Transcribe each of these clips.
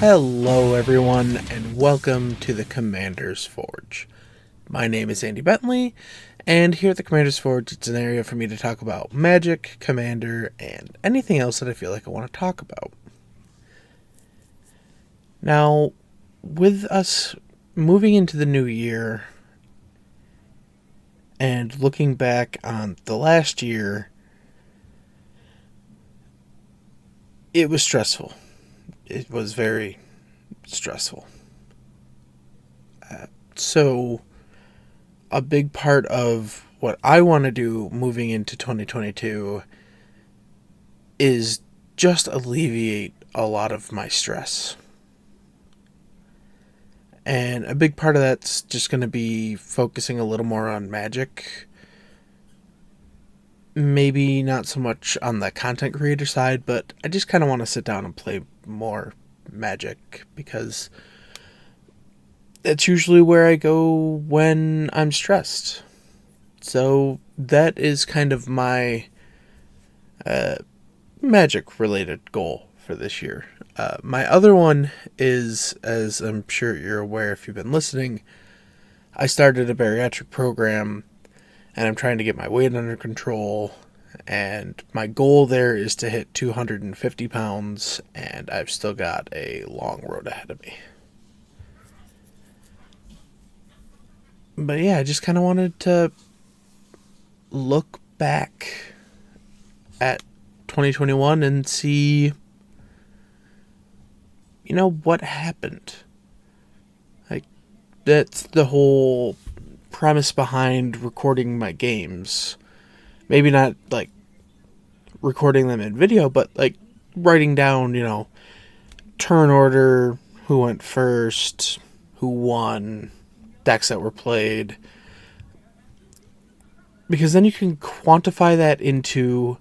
Hello everyone, and welcome to the Commander's Forge. My name is Andy Bentley, and here at the Commander's Forge, it's an area for me to talk about Magic, Commander, and anything else that I feel like I want to talk about. Now, with us moving into the new year, and looking back on the last year, it was stressful. It was very stressful. So, a big part of what I want to do moving into 2022 is just alleviate a lot of my stress. And a big part of that's just going to be focusing a little more on Magic. Maybe not so much on the content creator side, but I just kind of want to sit down and play more Magic because that's usually where I go when I'm stressed. So that is kind of my Magic related goal for this year. My other one is, as I'm sure you're aware if you've been listening, I started a bariatric program and I'm trying to get my weight under control, and my goal there is to hit 250 pounds, and I've still got a long road ahead of me. But yeah, I just kind of wanted to look back at 2021 and see, what happened. Like, that's the whole premise behind recording my games. Maybe not like recording them in video, but like writing down, turn order, who went first, who won, decks that were played. Because then you can quantify that into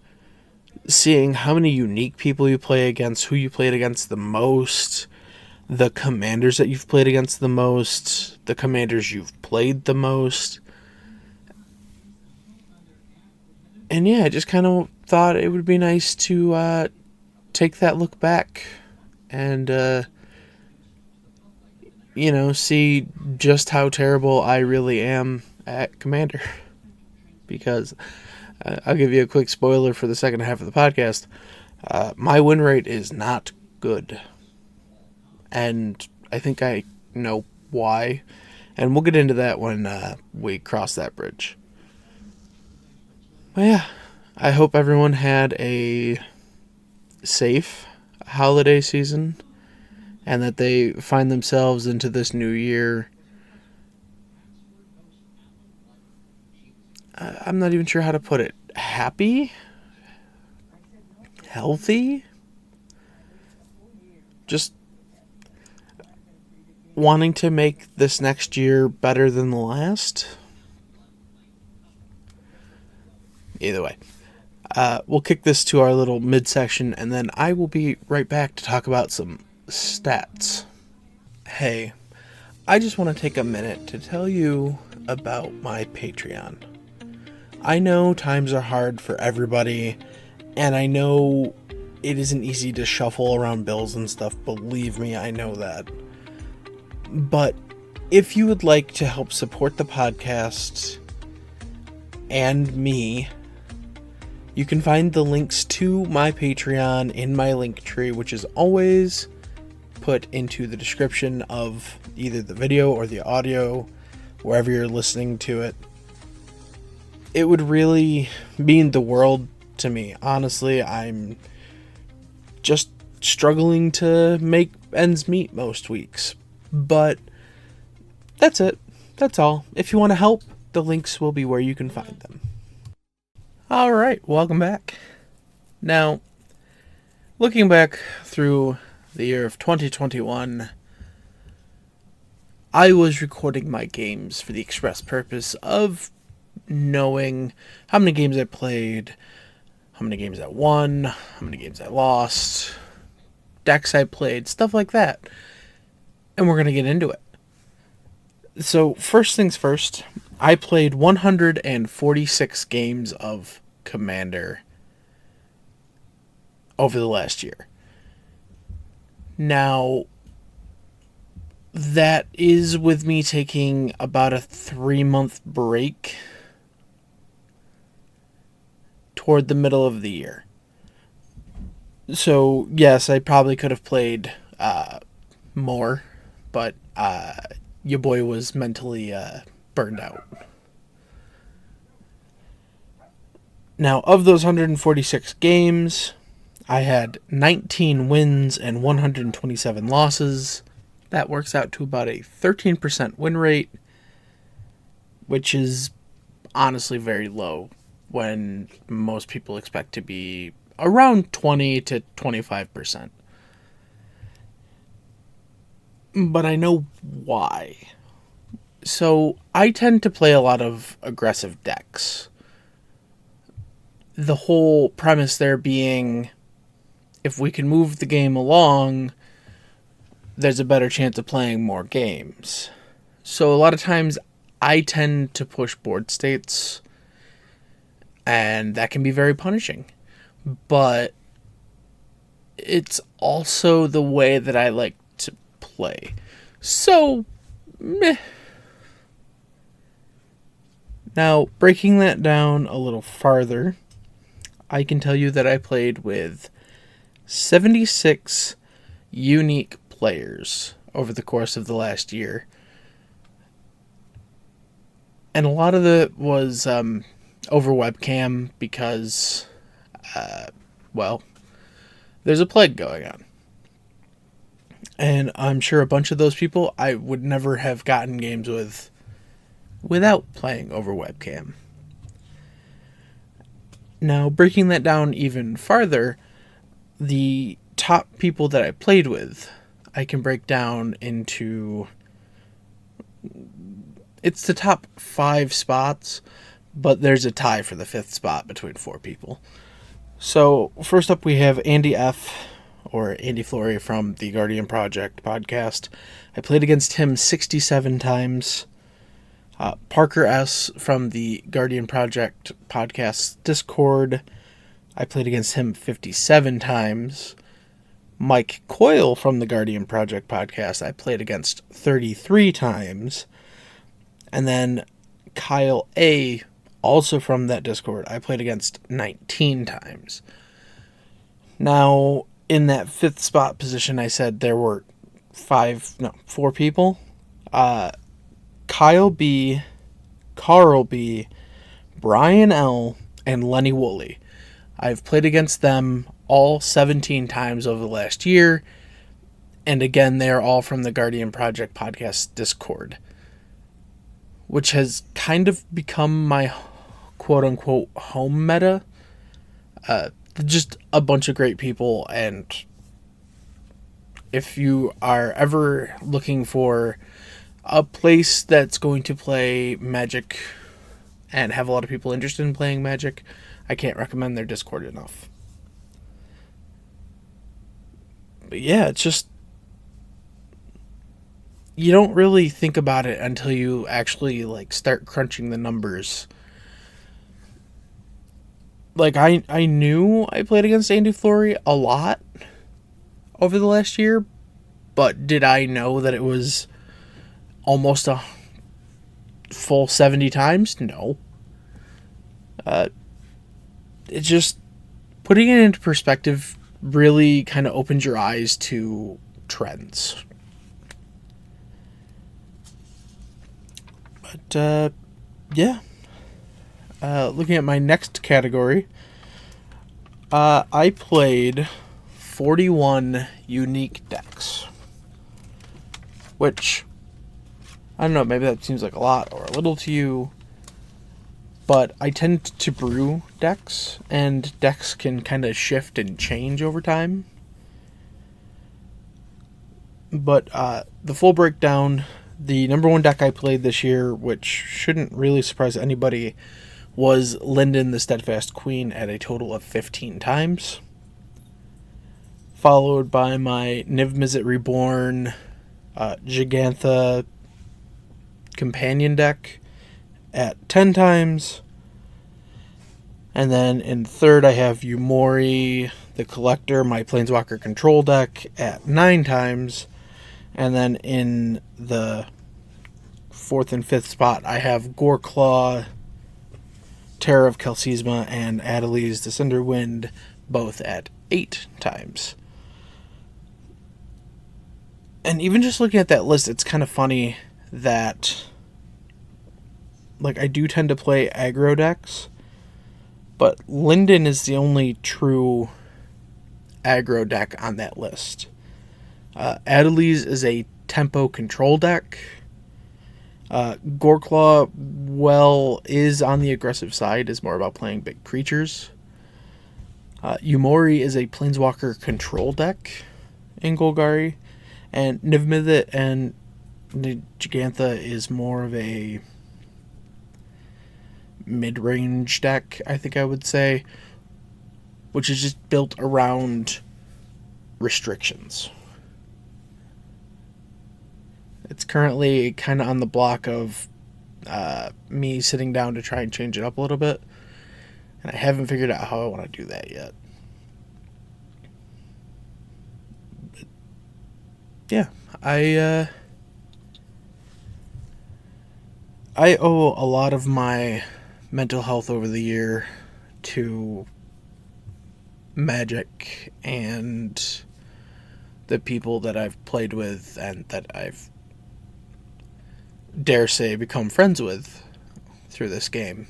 seeing how many unique people you play against, who you played against the most, the commanders that you've played against the most, the commanders you've played the most. And yeah, I just kind of thought it would be nice to take that look back and, see just how terrible I really am at Commander. Because I'll give you a quick spoiler for the second half of the podcast. My win rate is not good. And I think I know why. And we'll get into that when we cross that bridge. But yeah, I hope everyone had a safe holiday season and that they find themselves into this new year. I'm not even sure how to put it. Happy? Healthy? Just wanting to make this next year better than the last? Either way. We'll kick this to our little midsection, and then I will be right back to talk about some stats. Hey, I just want to take a minute to tell you about my Patreon. I know times are hard for everybody, and I know it isn't easy to shuffle around bills and stuff. Believe me, I know that. But if you would like to help support the podcast and me, you can find the links to my Patreon in my link tree, which is always put into the description of either the video or the audio, wherever you're listening to it. It would really mean the world to me. Honestly, I'm just struggling to make ends meet most weeks. But that's it. That's all. If you want to help, the links will be where you can find them. Alright, welcome back. Now, looking back through the year of 2021, I was recording my games for the express purpose of knowing how many games I played, how many games I won, how many games I lost, decks I played, stuff like that. And we're going to get into it. So, first things first, I played 146 games of Commander over the last year. Now, that is with me taking about a 3-month break toward the middle of the year. So, yes, I probably could have played more, but your boy was mentally burned out. Now, of those 146 games, I had 19 wins and 127 losses. That works out to about a 13% win rate, which is honestly very low when most people expect to be around 20 to 25%. But I know why. So I tend to play a lot of aggressive decks. The whole premise there being, if we can move the game along, there's a better chance of playing more games. So a lot of times I tend to push board states, and that can be very punishing. But it's also the way that I like to play. So, meh. Now, breaking that down a little farther, I can tell you that I played with 76 unique players over the course of the last year. And a lot of it was over webcam because, there's a plague going on. And I'm sure a bunch of those people I would never have gotten games with without playing over webcam. Now, breaking that down even farther, the top people that I played with, I can break down into... It's the top 5 spots, but there's a tie for the 5th spot between 4 people. So, first up we have Andy F., or Andy Flory from the Guardian Project podcast. I played against him 67 times. Parker S. from the Guardian Project podcast Discord, I played against him 57 times. Mike Coyle from the Guardian Project podcast, I played against 33 times. And then Kyle A., also from that Discord, I played against 19 times. Now, in that 5th spot position, I said there were 4 people. Kyle B., Carl B., Brian L., and Lenny Woolley. I've played against them all 17 times over the last year, and again, they are all from the Guardian Project podcast Discord, which has kind of become my quote-unquote home meta. Just a bunch of great people, and if you are ever looking for a place that's going to play Magic and have a lot of people interested in playing Magic, I can't recommend their Discord enough. But yeah, it's just, you don't really think about it until you actually start crunching the numbers. I knew I played against Andy Flory a lot over the last year, but did I know that it was almost a full 70 times? No. It just, putting it into perspective really kind of opens your eyes to trends. But, yeah. Looking at my next category, I played 41 unique decks, which, I don't know, maybe that seems like a lot or a little to you, but I tend to brew decks, and decks can kind of shift and change over time. But the full breakdown, the number 1 deck I played this year, which shouldn't really surprise anybody, was Lyndon the Steadfast Queen at a total of 15 times. Followed by my Niv Mizzet Reborn Gigantha companion deck at 10 times. And then in third I have Yumori the Collector, my Planeswalker control deck, at 9 times. And then in the 4th and 5th spot, I have Goreclaw, Terror of Kelsesma, and Adeliz the Cinderwind, both at 8 times. And even just looking at that list, it's kind of funny that, like, I do tend to play aggro decks, but Linden is the only true aggro deck on that list. Adeliz is a tempo control deck. Goreclaw, well, is on the aggressive side, is more about playing big creatures. Yumori is a planeswalker control deck in Golgari. And Niv-Mizzet and Gigantha is more of a mid-range deck, I think I would say, which is just built around restrictions. It's currently kind of on the block of me sitting down to try and change it up a little bit, and I haven't figured out how I want to do that yet. But yeah, I owe a lot of my mental health over the year to Magic and the people that I've played with and that I've, dare say, become friends with through this game.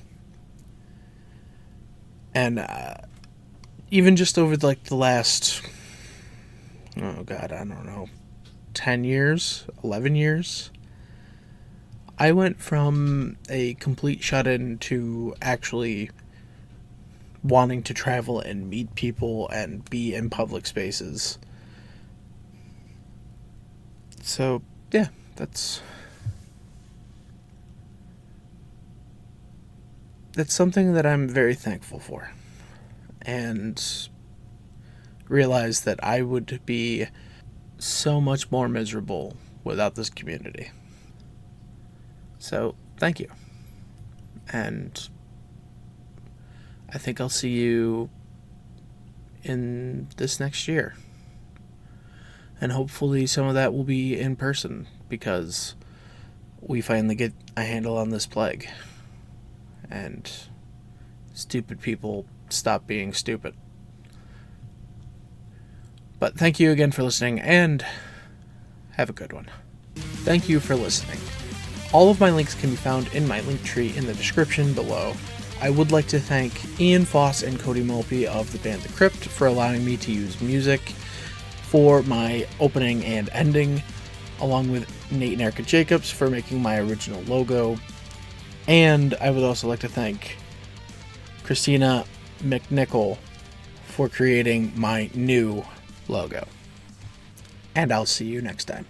And even just over the last, oh god, I don't know, 10 years, 11 years, I went from a complete shut-in to actually wanting to travel and meet people and be in public spaces. So, yeah, that's something that I'm very thankful for. And realize that I would be so much more miserable without this community. So, thank you. And I think I'll see you in this next year. And hopefully some of that will be in person, because we finally get a handle on this plague. And stupid people stop being stupid. But thank you again for listening, and have a good one. Thank you for listening. All of my links can be found in my link tree in the description below. I would like to thank Ian Foss and Cody Mulpey of the band The Crypt for allowing me to use music for my opening and ending, along with Nate and Erica Jacobs for making my original logo. And I would also like to thank Christina McNichol for creating my new logo. And I'll see you next time.